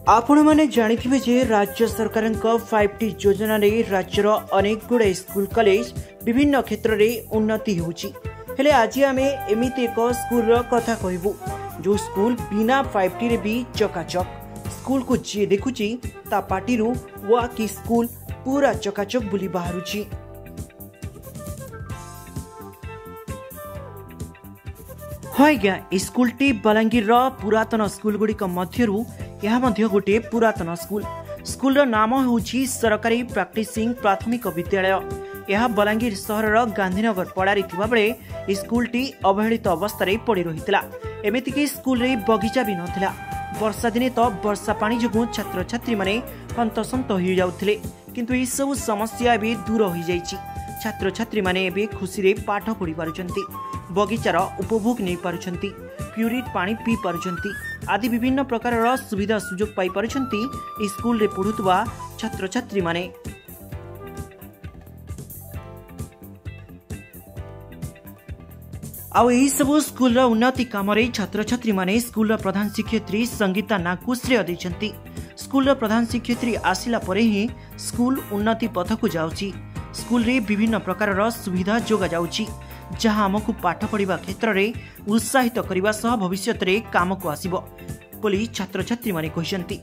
आपण मैंने जानिथिबे जे राज्य सरकार 5T योजना रे राज्यर अनेक गुड़े स्कूल कॉलेज विभिन्न क्षेत्र में उन्नति होउची। हेले आज आमे एमिति एक स्कूल रो कथा कहबू जो स्कूल बिना 5T रे भी चकाचक। स्कूल को जी देखुची ता पार्टीरू वा कि स्कूल पूरा चकाचक बुली बाहरुची। हाइगा स्कूल टी बलांगीर रो पुरातन स्कूल गुडी का मध्यरू यह मध्य गोटे पुरातन स्कूल रो नाम होउची सरकारी प्रैक्टिसिंग प्राथमिक विद्यालय। यह बलांगीर सहर रो गांधीनगर पड़ारी थिबा बेले स्कूल टी अवहेलित अवस्था रे पड़ी रहितला। एमिति कि स्कूल रे बगीचा भी नथिला। वर्षा दिने तो वर्षा पानी जगु छात्र छात्री माने हंतसंत हो जाउथिले, किंतु ई सब समस्या भी दूर हो जाइछि। छात्र छात्री माने एबे खुशी रे पाठ पढ़ी पारुचंती, बगीचार उपभोग नहीं पारुचंती, प्यूरिट पानी पी पारुचंती आदि विभिन्न प्रकार सुविधा सुजोग पाई पारुचंती स्कूल रे पढ़ुतबा छात्र छात्री माने। आउ एही सब स्कूल रो उन्नति काम रे छात्र छात्री माने स्कूल रो प्रधान शिक्षयित्री संगीता नाकू श्रेय दैछंती। स्कूल रो प्रधान शिक्षयित्री आसिला परे ही स्कूल उन्नति पथ को जाउची। स्कूल रे विभिन्न प्रकार सुविधा जोगा जाउची जहां हमकु पाठ पढ़िबा क्षेत्र रे उत्साहित करिबा सह भविष्यत रे काम को आसीबो बोली छात्र छात्री माने कहिसंती।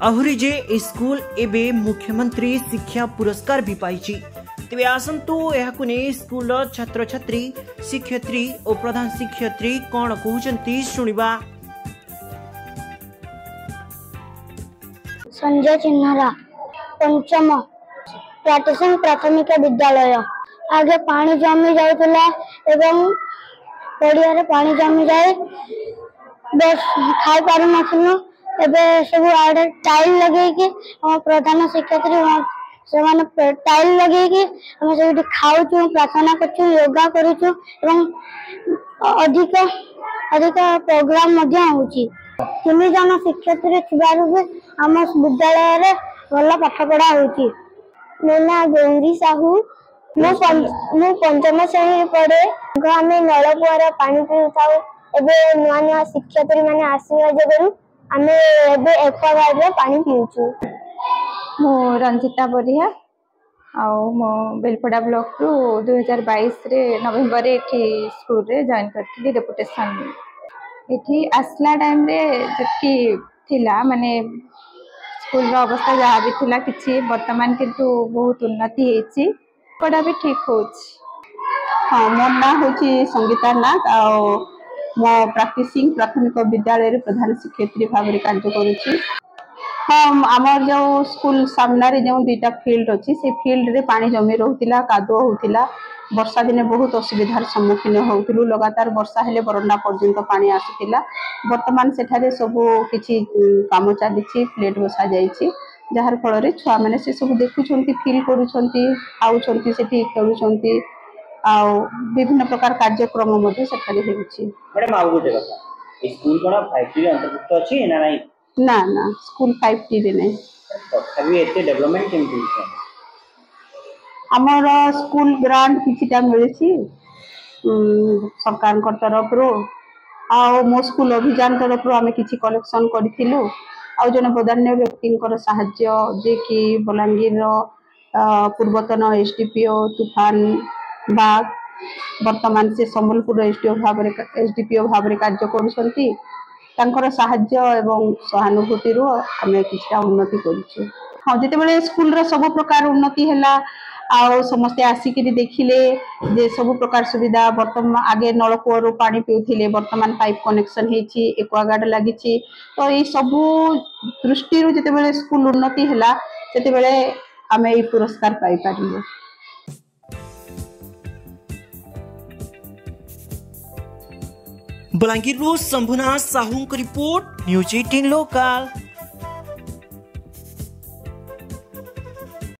आहुरी जे स्कूल एबे मुख्यमंत्री शिक्षा पुरस्कार भी पाइछि। तेबे आसंतु एहाकु ने स्कूल रो छात्र छात्री शिक्षयित्री और प्रधान शिक्षयित्री कोन कहउचंती सुनिबा। संजय चिन्हरा पंचम प्रैक्टिसिंग प्राथमिक विद्यालय। आगे पानी जमी जाउतला एवं पड़िया रे पानी जमी जाए बस खाई पारु नथिनु। एबे सब आडे टाइल लगे कि हम प्रधान शिक्षयित्री से माने टाइल लगे कि हम सब खाउछु, प्रार्थना करछु, योगा करूछु एवं अधिक अधिक प्रोग्राम मध्य होउची। 3 जन शिक्षयित्री थिबारु भी हम विद्यालय रे भल पाठ पढ़ा होउची। मो ना गौरी साहू, मु पंचम श्रेणी पढ़े। आम नलकूआर पानी पीऊ। एबे नुआ नुआ शिक्षयित्री माने आसीबा जगरू आमे एबे एक्वागार्ड रे पानी पीऊछु। मो रंजिता बरिया आउ मो बेलपड़ा ब्लॉक रु 2022 रे नवेम्बर रे एठी स्कूल रे जॉइन करथि डेपुटेशन। एठी आसला टाइम रे जति थिला माने स्कूल रो अवस्था जहाँ भी थिला किछि वर्तमान किंतु बहुत उन्नति हेछि, पढ़ा भी ठीक होछि। हाँ, मोर ना होछि संगीता नाग आ मो प्रैक्टिसिंग प्राथमिक विद्यालय रे प्रधान शिक्षयित्री भाव रे कार्य करूछि। हाँ, आमर जो स्कूल सामना रे जो 2टा फील्ड अछि से फील्ड रे पानी जमी रहउतिला, कादो होउतिला। वर्षा दिने बहुत असुविधार सम्मुखीन होउतिलु। लगातार वर्षा हेले बरंडा पर्यंत पानी आसुतिला। वर्तमान सेठारे सब किछि काम चलीछि, प्लेट बसा जाइछि जहार फल रे छुआ माने से सब देखुछंती, फील करूछंती, आउछंती, सेठी खेलुछंती आ विभिन्न प्रकार कार्यक्रम मध्ये सेठारे हेउछि। मैडम आउ गोटे कथा, स्कूल कोन 5T रे अंतर्भुक्त अछि ना नाही? ना ना, स्कूल 5T रे नै। तथापि एते डेवलपमेंट केमति होछि? आमर स्कूल ग्रांट किछिटा मिलिछि सरकार तरफ रो आ मो स्कूल अभियान तरफ रो आमे किछि कलेक्शन करिथिलु। आ जने बदान्य व्यक्तिंकर सहाय्य जे कि बलांगीर रो पूर्वतन एसडीपीओ तूफान बाग वर्तमान से संबलपुर एसडीपीओ भाव रे कार्य करूछंती। तांकर सहाय्य एवं सहानुभूति रो आमे किछटा उन्नति करिछु। हाँ, जेते बेले स्कूल रो सब प्रकार उन्नति हैला आ समस्ते आसिक देखिले जे सब प्रकार सुविधा। वर्तमान आगे नलकूअर पानी पीउथिले, वर्तमान पाइप कनेक्शन हेछि, एक्वागार्ड लागिछि। तो ये सब दृष्टि रो जेते बेले स्कूल उन्नति हैला सेते बेले आमे ई पुरस्कार पाई पारिबो। बलांगीर रो शंभुनाथ साहू को रिपोर्ट, न्यूज 18 लोकल।